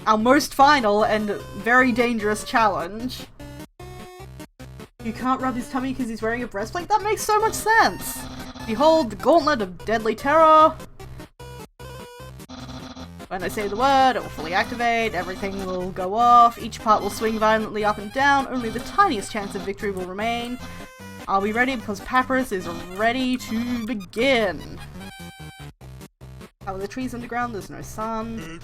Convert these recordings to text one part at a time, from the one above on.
our most final and very dangerous challenge. You can't rub his tummy because he's wearing a breastplate? That makes so much sense! Behold, the Gauntlet of Deadly Terror! When I say the word, it will fully activate, everything will go off, each part will swing violently up and down, only the tiniest chance of victory will remain. Are we ready? Because Papyrus is ready to begin! How are the trees underground? There's no sun.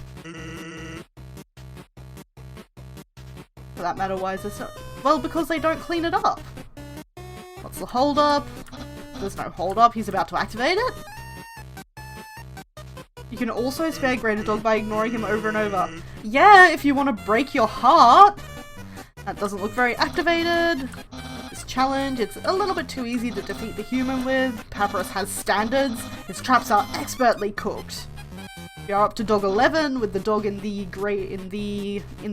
For that matter, why is this not? Well, because they don't clean it up! What's the hold up? There's no hold up, he's about to activate it? You can also spare Greater Dog by ignoring him over and over. Yeah, if you want to break your heart! That doesn't look very activated. This challenge, it's a little bit too easy to defeat the human with. Papyrus has standards. His traps are expertly cooked. We are up to dog 11 with the dog in the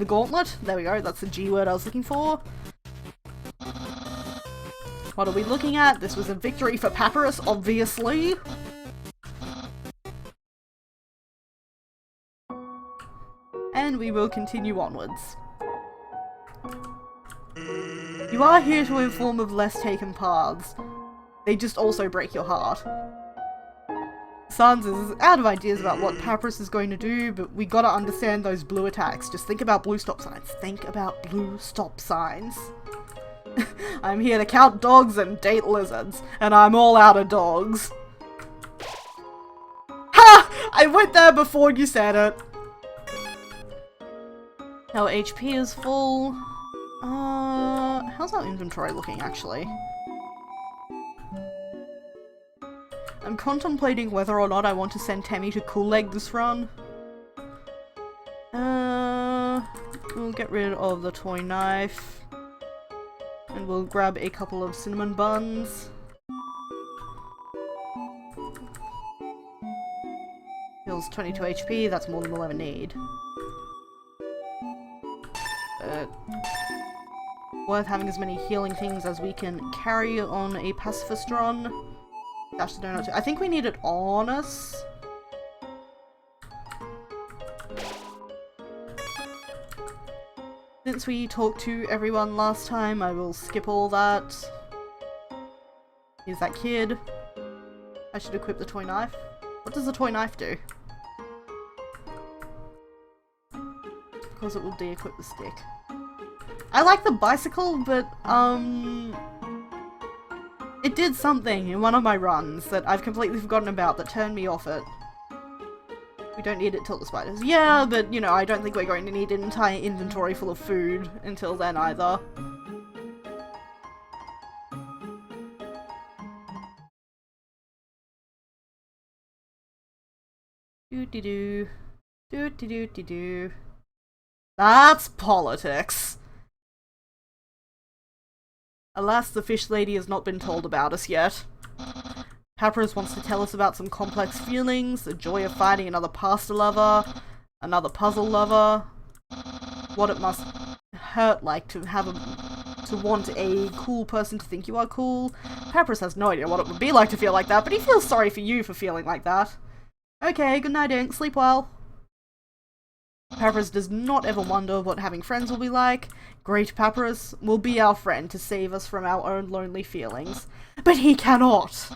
gauntlet. There we go, that's the G word I was looking for. What are we looking at? This was a victory for Papyrus, obviously. And we will continue onwards. You are here to inform of less taken paths. They just also break your heart. Sans is out of ideas about what Papyrus is going to do, but we gotta understand those blue attacks. Just think about blue stop signs. Think about blue stop signs. I'm here to count dogs and date lizards, and I'm all out of dogs. Ha! I went there before you said it. Our HP is full. How's our inventory looking, actually? I'm contemplating whether or not I want to send Temmie to Cool Leg this run. We'll get rid of the toy knife. And we'll grab a couple of cinnamon buns. Heals 22 HP, that's more than we'll ever need. Worth having as many healing things as we can carry on a Pacifist run. Dash the donut too. I think we need it on us. Since we talked to everyone last time, I will skip all that. Here's that kid. I should equip the toy knife. What does the toy knife do? Because it will de-equip the stick. I like the bicycle, but, it did something in one of my runs that I've completely forgotten about that turned me off it. We don't need it till the spiders. Yeah, but, you know, I don't think we're going to need an entire inventory full of food until then either. Doo-dee-doo. Doo-dee-doo-dee-doo. That's politics. Alas, the fish lady has not been told about us yet. Papyrus wants to tell us about some complex feelings, the joy of finding another pasta lover, another puzzle lover, what it must hurt like to want a cool person to think you are cool. Papyrus has no idea what it would be like to feel like that, but he feels sorry for you for feeling like that. Okay, good night, Ink. Sleep well. Papyrus does not ever wonder what having friends will be like. Great Papyrus will be our friend to save us from our own lonely feelings. But he cannot!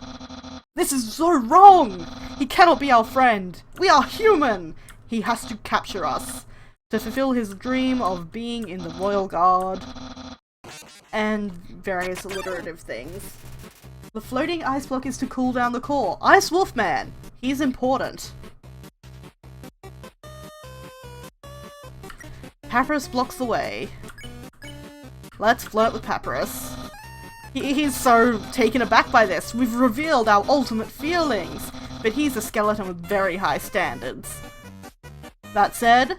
This is so wrong! He cannot be our friend! We are human! He has to capture us to fulfill his dream of being in the Royal Guard and various alliterative things. The floating ice block is to cool down the core. Ice Wolfman! He's important. Papyrus blocks the way. Let's flirt with Papyrus. He's so taken aback by this. We've revealed our ultimate feelings, but he's a skeleton with very high standards. That said,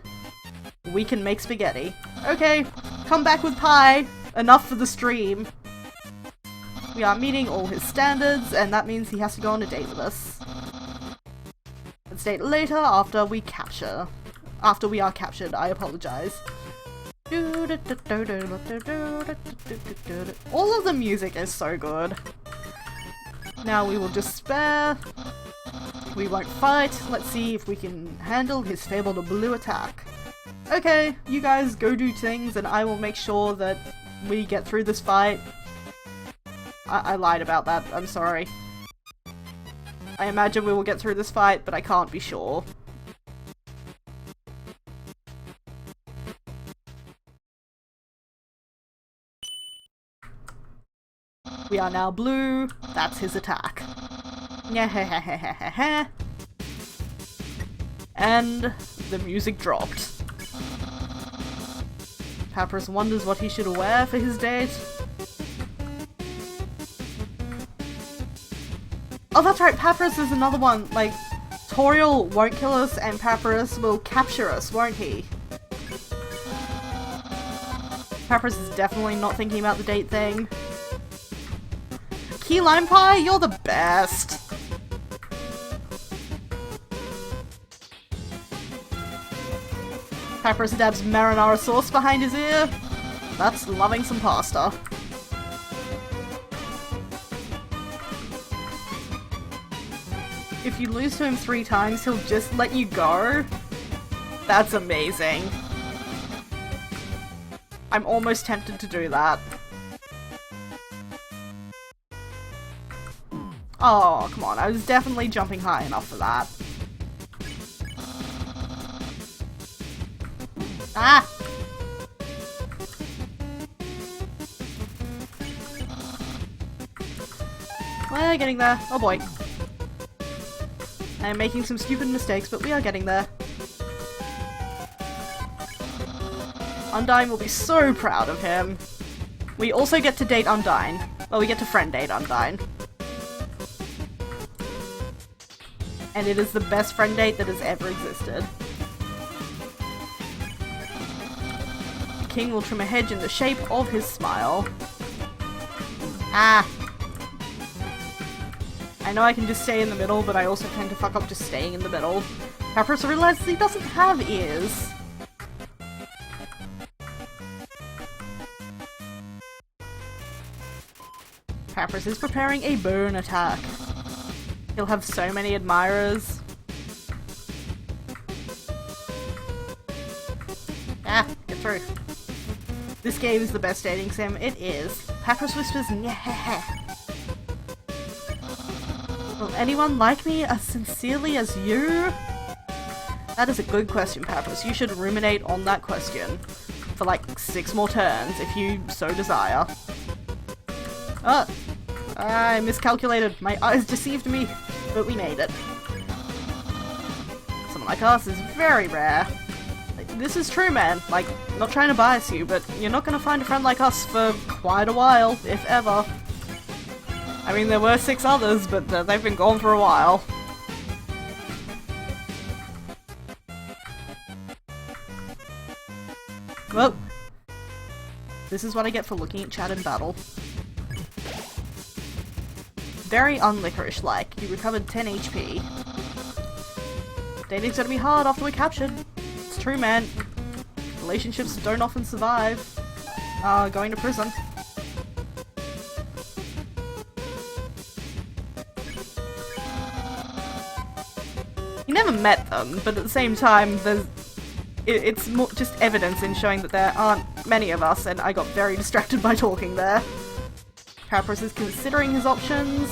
we can make spaghetti. Okay, come back with pie. Enough for the stream. We are meeting all his standards, and that means he has to go on a date with us. Let's date later after we capture. After we are captured, I apologize. All of the music is so good. Now we will just spare. We won't fight. Let's see if we can handle his fabled blue attack. Okay, you guys go do things and I will make sure that we get through this fight. I lied about that, I'm sorry. I imagine we will get through this fight, but I can't be sure. We are now blue. That's his attack. And the music dropped. Papyrus wonders what he should wear for his date. Oh, that's right, Papyrus is another one. Like, Toriel won't kill us and Papyrus will capture us, won't he? Papyrus is definitely not thinking about the date thing. Key Lime Pie, you're the best! Papyrus dabs marinara sauce behind his ear. That's loving some pasta. If you lose to him 3 times, he'll just let you go? That's amazing. I'm almost tempted to do that. Oh, come on, I was definitely jumping high enough for that. Ah! We're getting there. Oh boy. I am making some stupid mistakes, but we are getting there. Undyne will be so proud of him. We also get to date Undyne. Well, we get to friend date Undyne. And it is the best friend date that has ever existed. The king will trim a hedge in the shape of his smile. Ah! I know I can just stay in the middle, but I also tend to fuck up just staying in the middle. Papyrus realizes he doesn't have ears. Papyrus is preparing a burn attack. He'll have so many admirers. Ah, get through. This game is the best dating sim. It is. Papyrus whispers, "Nyeh." Will anyone like me as sincerely as you? That is a good question, Papyrus. You should ruminate on that question for like 6 more turns if you so desire. Oh, I miscalculated. My eyes deceived me, but we made it. Someone like us is very rare. This is true, man. Like, not trying to bias you, but you're not gonna find a friend like us for quite a while, if ever. I mean, there were 6 others, but they've been gone for a while. Well, this is what I get for looking at chat in battle. Very unlicorice-like. You recovered 10 HP. Dating's gonna be hard after we're captured. It's true, man. Relationships don't often survive. Going to prison. You never met them, but at the same time, it's more just evidence in showing that there aren't many of us, and I got very distracted by talking there. Papyrus is considering his options.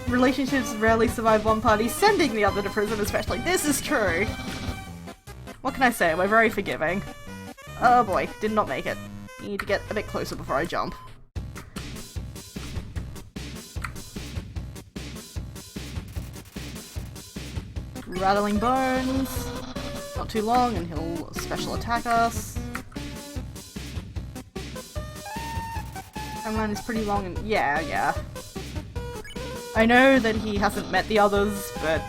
Relationships rarely survive one party sending the other to prison, especially. This is true! What can I say? We're very forgiving. Oh boy, did not make it. Need to get a bit closer before I jump. Rattling bones. Not too long and he'll special attack us. Timeline is pretty long and yeah. I know that he hasn't met the others, but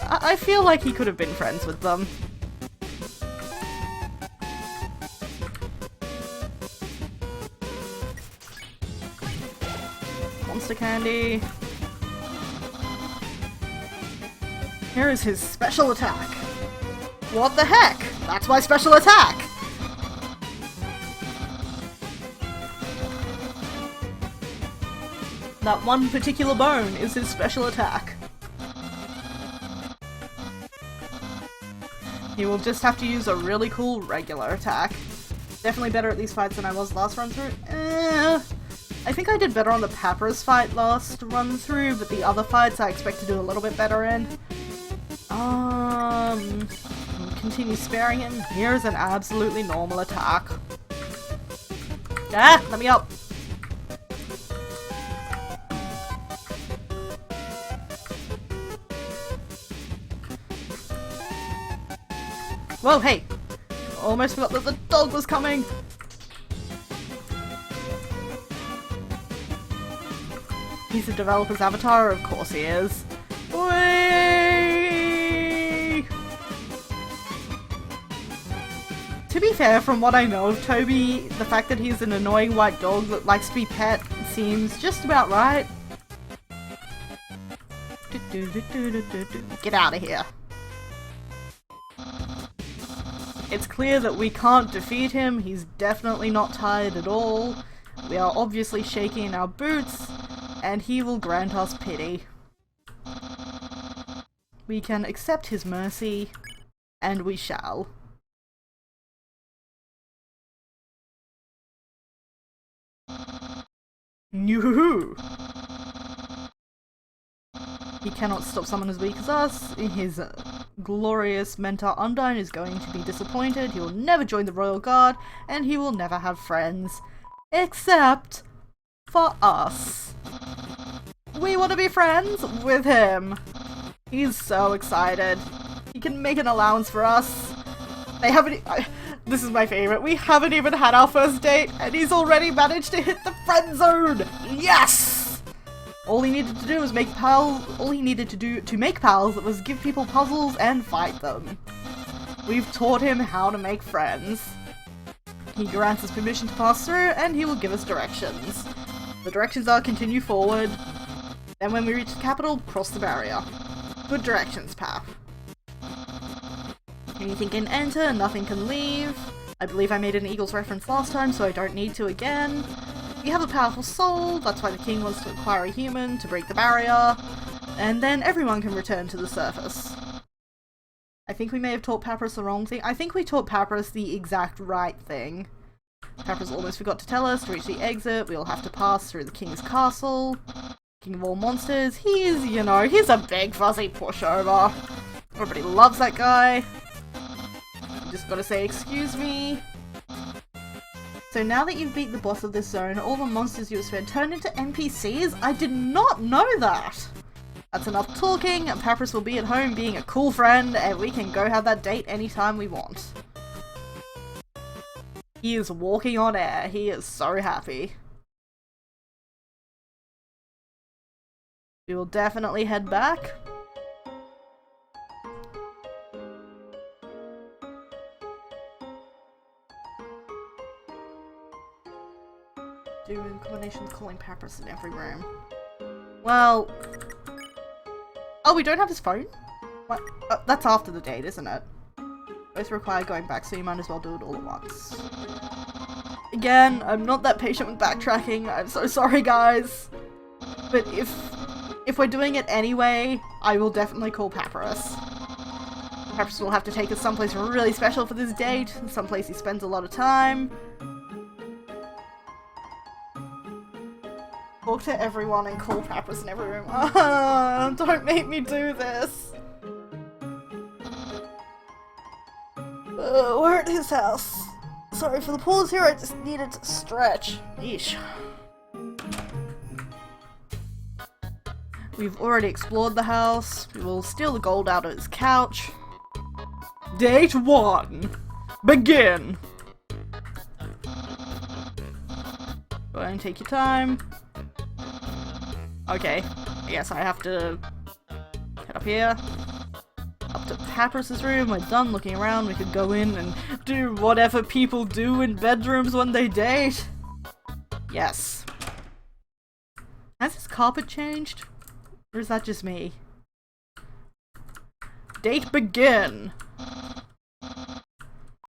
I feel like he could have been friends with them. Monster candy. Here is his special attack. What the heck? That's my special attack! That one particular bone is his special attack. He will just have to use a really cool regular attack. Definitely better at these fights than I was last run through. I think I did better on the Papyrus fight last run through, but the other fights I expect to do a little bit better in. Continue sparing him. Here's an absolutely normal attack. Ah, let me up. Whoa, hey! Almost forgot that the dog was coming! He's the developer's avatar, of course he is. Whee! To be fair, from what I know of Toby, the fact that he's an annoying white dog that likes to be pet seems just about right. Get out of here. It's clear that we can't defeat him, he's definitely not tired at all. We are obviously shaking in our boots, and he will grant us pity. We can accept his mercy, and we shall. Yoo-hoo-hoo! He cannot stop someone as weak as us. His glorious mentor Undyne is going to be disappointed. He will never join the Royal Guard, and he will never have friends. Except for us. We want to be friends with him. He's so excited. He can make an allowance for us. They haven't... this is my favorite. We haven't even had our first date, and he's already managed to hit the friend zone. Yes! All he needed to do was make pals. All he needed to do to make pals was give people puzzles and fight them. We've taught him how to make friends. He grants us permission to pass through, and he will give us directions. The directions are continue forward. Then when we reach the capital, cross the barrier. Good directions, pal. Anything can enter, nothing can leave. I believe I made an Eagles reference last time, so I don't need to again. You have a powerful soul, that's why the king wants to acquire a human to break the barrier, and then everyone can return to the surface. I think we may have taught Papyrus the wrong thing. I think we taught Papyrus the exact right thing. Papyrus almost forgot to tell us to reach the exit, we'll have to pass through the king's castle. King of all monsters, he's, you know, he's a big fuzzy pushover. Everybody loves that guy. You just gotta say excuse me. So now that you've beat the boss of this zone, all the monsters you have fed turned into NPCs? I did not know that! That's enough talking, Papyrus will be at home being a cool friend, and we can go have that date anytime we want. He is walking on air, he is so happy. We will definitely head back. Doing combinations calling Papyrus in every room. Well... Oh, we don't have his phone? What? That's after the date, isn't it? Both require going back, so you might as well do it all at once. Again, I'm not that patient with backtracking, I'm so sorry guys. But if we're doing it anyway, I will definitely call Papyrus. Papyrus will have to take us someplace really special for this date, someplace he spends a lot of time. Talk to everyone and call Papyrus in every room. Don't make me do this. We're at his house. Sorry for the pause here, I just needed to stretch. Yeesh. We've already explored the house. We will steal the gold out of his couch. Date 1. Begin. Go ahead and take your time. Okay, I guess I have to head up here. Up to Papyrus's room. We're done looking around. We could go in and do whatever people do in bedrooms when they date. Yes. Has his carpet changed? Or is that just me? Date begin!